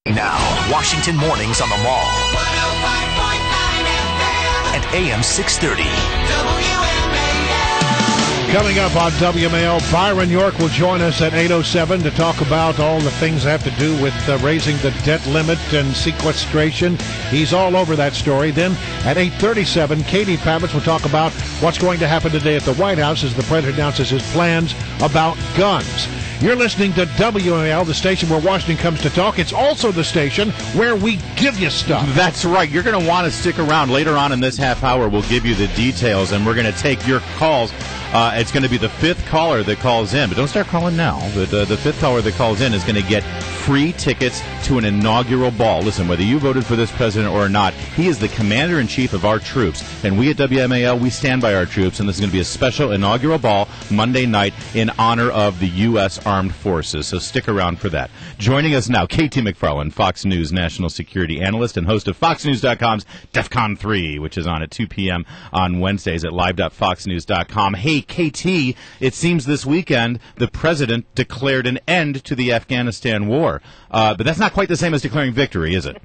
Now, Washington Mornings on the Mall. 105.9 FM. And AM 630. WMAL. Coming up on WMAL, Byron York will join us at 8:07 to talk about all the things that have to do with raising the debt limit and sequestration. He's all over that story. Then at 8:37, Katie Pavitz will talk about what's going to happen today at the White House as the president announces his plans about guns. You're listening to WMAL, the station where Washington comes to talk. It's also the station where we give you stuff. That's right. You're going to want to stick around. Later on in this half hour, we'll give you the details, and we're going to take your calls. It's going to be the fifth caller that calls in, but don't start calling now. The fifth caller that calls in is going to get free tickets to an inaugural ball. Listen, whether you voted for this president or not, he is the commander-in-chief of our troops, and we at WMAL, we stand by our troops, and this is going to be a special inaugural ball Monday night in honor of the U.S. Armed Forces, so stick around for that. Joining us now, KT McFarland, Fox News national security analyst and host of FoxNews.com's DEFCON 3, which is on at 2 p.m. on Wednesdays at live.foxnews.com. Hey, KT, it seems this weekend the president declared an end to the Afghanistan war. But that's not quite the same as declaring victory, is it?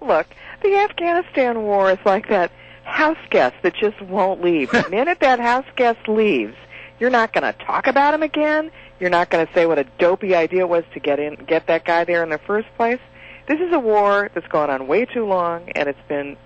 Look, the Afghanistan war is like that house guest that just won't leave. The minute that house guest leaves, you're not going to talk about him again. You're not going to say what a dopey idea it was to get that guy there in the first place. This is a war that's gone on way too long, and it's been,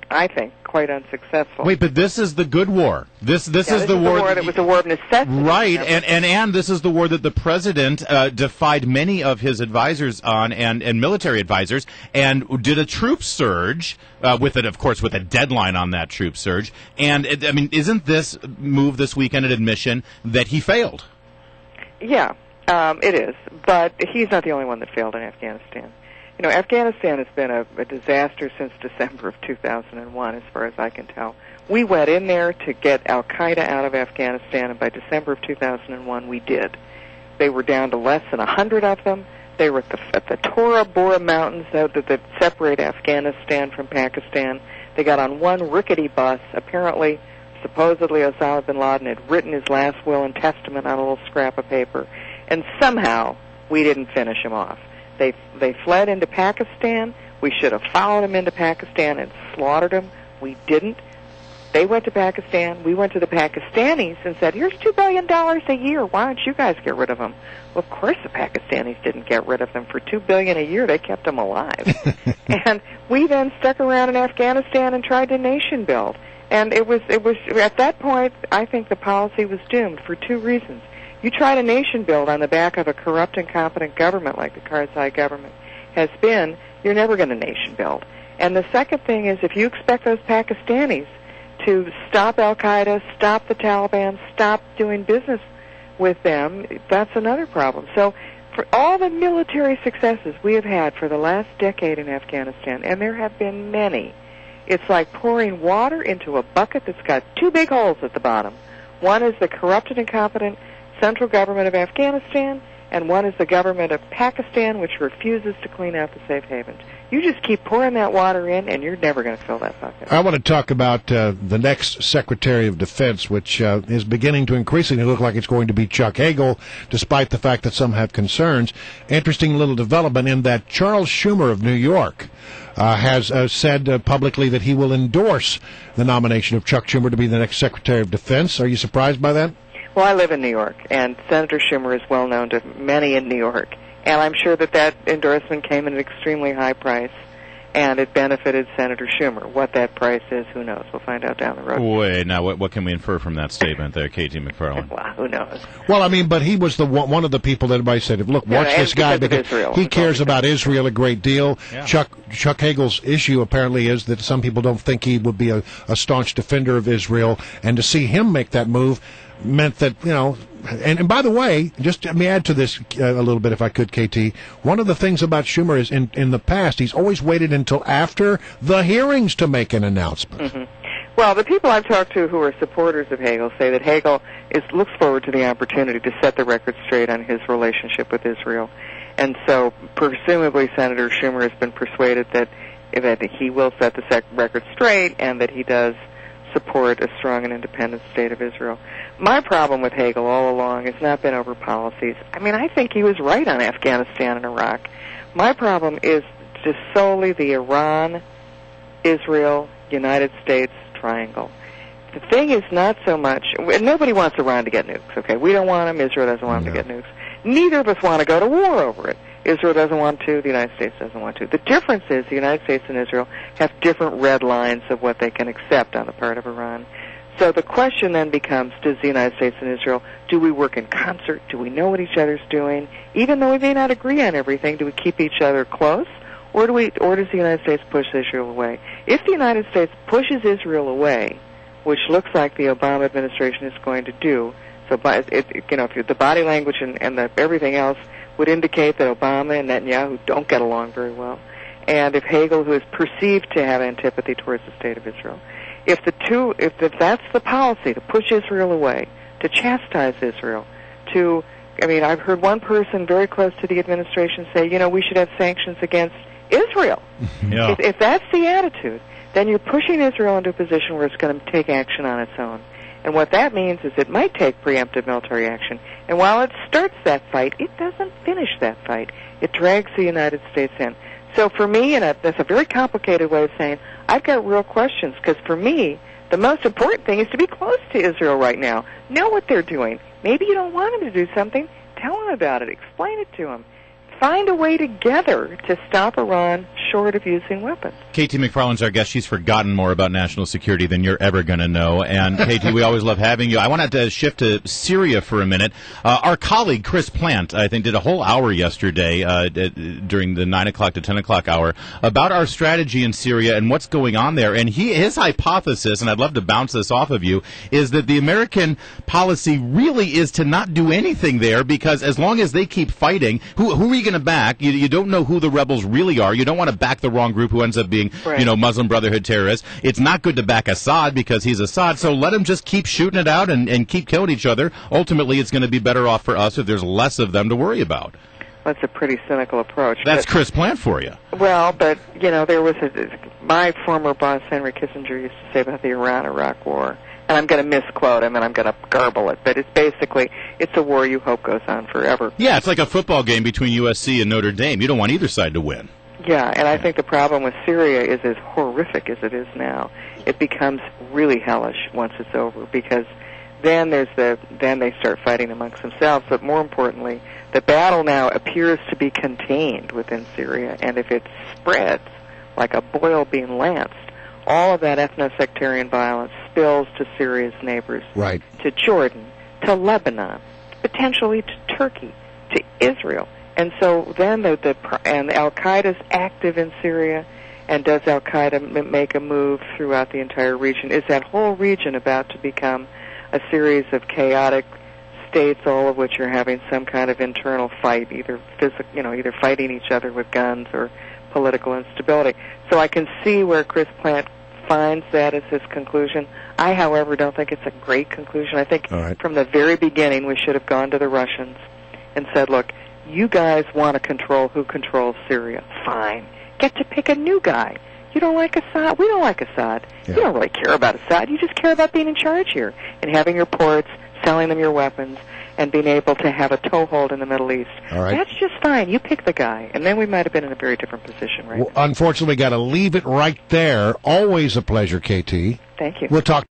I think, quite unsuccessful. Wait, but this is the good war. This is the war that was a war of necessity. Right, and this is the war that the president defied many of his advisors on and military advisors, and did a troop surge with it, of course, with a deadline on that troop surge. And isn't this move this weekend an admission that he failed? Yeah, it is. But he's not the only one that failed in Afghanistan. You know, Afghanistan has been a disaster since December of 2001, as far as I can tell. We went in there to get al-Qaeda out of Afghanistan, and by December of 2001, we did. They were down to less than 100 of them. They were at the Tora Bora Mountains that separate Afghanistan from Pakistan. They got on one rickety bus. Apparently, supposedly, Osama bin Laden had written his last will and testament on a little scrap of paper, and somehow we didn't finish him off. They fled into Pakistan. We should have followed them into Pakistan and slaughtered them. We didn't. They went to Pakistan. We went to the Pakistanis and said, here's $2 billion a year. Why don't you guys get rid of them? Well, of course the Pakistanis didn't get rid of them. For $2 billion a year, they kept them alive. And we then stuck around in Afghanistan and tried to nation build. And it was at that point, I think the policy was doomed for two reasons. You try to nation build on the back of a corrupt, incompetent government like the Karzai government has been, you're never going to nation build. And the second thing is, if you expect those Pakistanis to stop al-Qaeda, stop the Taliban, stop doing business with them, that's another problem. So for all the military successes we have had for the last decade in Afghanistan, and there have been many, it's like pouring water into a bucket that's got two big holes at the bottom. One is the corrupted, incompetent central government of Afghanistan, and one is the government of Pakistan, which refuses to clean out the safe havens. You just keep pouring that water in, and you're never going to fill that bucket. I want to talk about the next Secretary of Defense, which is beginning to increasingly look like it's going to be Chuck Hagel, despite the fact that some have concerns. Interesting little development in that Charles Schumer of New York has said publicly that he will endorse the nomination of Chuck Schumer to be the next Secretary of Defense. Are you surprised by that? Well, I live in New York, and Senator Schumer is well known to many in New York. And I'm sure that endorsement came at an extremely high price, and it benefited Senator Schumer. What that price is, who knows? We'll find out down the road. Wait, now what can we infer from that statement there, KT McFarland? Well, who knows? Well, but he was one of the people that everybody said, look, watch this guy because he cares about Israel a great deal. Yeah. Chuck Hagel's issue apparently is that some people don't think he would be a staunch defender of Israel, and to see him make that move meant that, and by the way, just let me add to this a little bit if I could, KT. One of the things about Schumer is in the past, he's always waited until after the hearings to make an announcement. Mm-hmm. Well, the people I've talked to who are supporters of Hagel say that Hagel looks forward to the opportunity to set the record straight on his relationship with Israel. And so, presumably, Senator Schumer has been persuaded that he will set the record straight and that he does support a strong and independent state of Israel. My problem with Hagel all along has not been over policies. I think he was right on Afghanistan and Iraq. My problem is just solely the Iran, Israel, United States triangle. The thing is not so much, nobody wants Iran to get nukes, okay? We don't want them, Israel doesn't want them to get nukes. Neither of us want to go to war over it. Israel doesn't want to, the United States doesn't want to. The difference is the United States and Israel have different red lines of what they can accept on the part of Iran. So the question then becomes, does the United States and Israel, do we work in concert? Do we know what each other's doing? Even though we may not agree on everything, do we keep each other close? Or does the United States push Israel away? If the United States pushes Israel away, which looks like the Obama administration is going to do, so if the body language and everything else would indicate that Obama and Netanyahu don't get along very well, and if Hagel, who is perceived to have antipathy towards the state of Israel, if that's the policy, to push Israel away, to chastise Israel, I've heard one person very close to the administration say, we should have sanctions against Israel. Yeah. If that's the attitude, then you're pushing Israel into a position where it's going to take action on its own. And what that means is it might take preemptive military action. And while it starts that fight, it doesn't finish that fight. It drags the United States in. So for me, and that's a very complicated way of saying, I've got real questions, because for me, the most important thing is to be close to Israel right now. Know what they're doing. Maybe you don't want them to do something. Tell them about it. Explain it to them. Find a way together to stop Iran short of using weapons. K.T. McFarland's our guest. She's forgotten more about national security than you're ever going to know. And, K.T., we always love having you. I wanted to shift to Syria for a minute. Our colleague, Chris Plant, I think, did a whole hour yesterday during the 9 o'clock to 10 o'clock hour about our strategy in Syria and what's going on there. And his hypothesis, and I'd love to bounce this off of you, is that the American policy really is to not do anything there, because as long as they keep fighting, who are you going to back? You don't know who the rebels really are. You don't want to back the wrong group who ends up being, Muslim Brotherhood terrorists. It's not good to back Assad because he's Assad, so let him just keep shooting it out and keep killing each other. Ultimately, it's going to be better off for us if there's less of them to worry about. That's a pretty cynical approach. That's Chris Plant for you. Well, but, there was my former boss, Henry Kissinger, used to say about the Iran-Iraq war, and I'm going to misquote him and I'm going to garble it, but it's a war you hope goes on forever. Yeah, it's like a football game between USC and Notre Dame. You don't want either side to win. Yeah, and I think the problem with Syria is as horrific as it is now. It becomes really hellish once it's over, because then they start fighting amongst themselves. But more importantly, the battle now appears to be contained within Syria, and if it spreads like a boil being lanced, all of that ethno-sectarian violence spills to Syria's neighbors, right, to Jordan, to Lebanon, potentially to Turkey, to Israel. And so then and Al-Qaeda's active in Syria, and does Al-Qaeda make a move throughout the entire region? Is that whole region about to become a series of chaotic states, all of which are having some kind of internal fight, either fighting each other with guns or political instability? So I can see where Chris Plant finds that as his conclusion. I, however, don't think it's a great conclusion. I think from the very beginning we should have gone to the Russians and said, look, you guys want to control who controls Syria. Fine. Get to pick a new guy. You don't like Assad? We don't like Assad. Yeah. You don't really care about Assad. You just care about being in charge here and having your ports, selling them your weapons, and being able to have a toehold in the Middle East. All right. That's just fine. You pick the guy, and then we might have been in a very different position right now. Unfortunately, we got to leave it right there. Always a pleasure, KT. Thank you. We'll talk